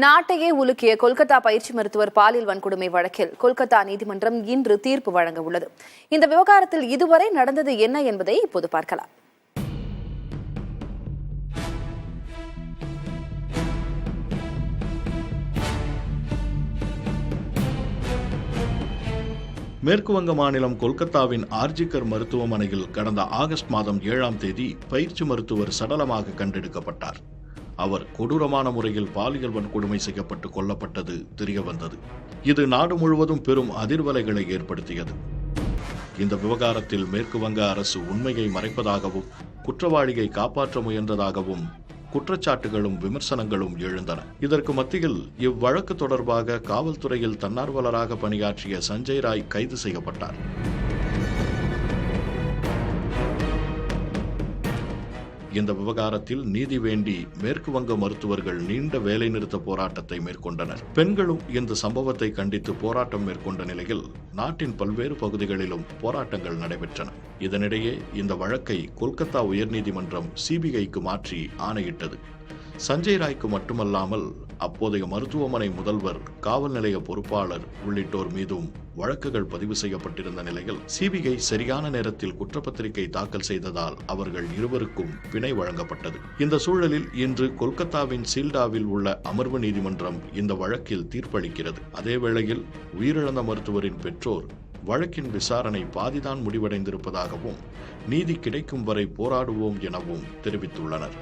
நாட்டையே உலுக்கிய கொல்கத்தா பயிற்சி மருத்துவர் பாலியல் வன்கொடுமை வழக்கில் கொல்கத்தா நீதிமன்றம் இன்று தீர்ப்பு வழங்க உள்ளது. இந்த விவகாரத்தில் இதுவரை நடந்தது என்ன என்பதை இப்போது பார்க்கலாம். மேற்குவங்க மாநிலம் கொல்கத்தாவின் ஆர்ஜிகர் மருத்துவமனையில் கடந்த ஆகஸ்ட் மாதம் 7ஆம் தேதி பயிற்சி மருத்துவர் சடலமாக கண்டெடுக்கப்பட்டார். அவர் கொடூரமான முறையில் பாலியல் வன்கொடுமை செய்யப்பட்டு கொல்லப்பட்டது தெரியவந்தது. இது நாடு முழுவதும் பெரும் அதிர்வலைகளை ஏற்படுத்தியது. இந்த விவகாரத்தில் மேற்கு வங்க அரசு உண்மையை மறைப்பதாகவும் குற்றவாளியை காப்பாற்ற முயன்றதாகவும் குற்றச்சாட்டுகளும் விமர்சனங்களும் எழுந்தன. இதற்கு மத்தியில் இவ்வழக்கு தொடர்பாக காவல்துறையில் தன்னார்வலராக பணியாற்றிய சஞ்சய் ராய் கைது செய்யப்பட்டார். இந்த விவகாரத்தில் நீதி வேண்டி மேற்கு வங்க மருத்துவர்கள் நீண்ட வேலைநிறுத்த போராட்டத்தை மேற்கொண்டனர். பெண்களும் இந்த சம்பவத்தை கண்டித்து போராட்டம் மேற்கொண்ட நிலையில் நாட்டின் பல்வேறு பகுதிகளிலும் போராட்டங்கள் நடைபெற்றன. இதனிடையே இந்த வழக்கை கொல்கத்தா உயர்நீதிமன்றம் சிபிஐக்கு மாற்றி ஆணையிட்டது. சஞ்சய் ராய்க்கு மட்டுமல்லாமல் அப்போதைய மருத்துவமனை முதல்வர், காவல் நிலைய பொறுப்பாளர் உள்ளிட்டோர் மீதும் வழக்குகள் பதிவு செய்யப்பட்டிருந்த நிலையில் சிபிஐ சரியான நேரத்தில் குற்றப்பத்திரிகை தாக்கல் செய்ததால் அவர்கள் இருவருக்கும் பிணை வழங்கப்பட்டது. இந்த சூழலில் இன்று கொல்கத்தாவின் சீல்டாவில் உள்ள அமர்வு நீதிமன்றம் இந்த வழக்கில் தீர்ப்பளிக்கிறது. அதேவேளையில் உயிரிழந்த மருத்துவரின் பெற்றோர் வழக்கின் விசாரணை பாதிதான் முடிவடைந்திருப்பதாகவும் நீதி கிடைக்கும் வரை போராடுவோம் எனவும் தெரிவித்துள்ளனர்.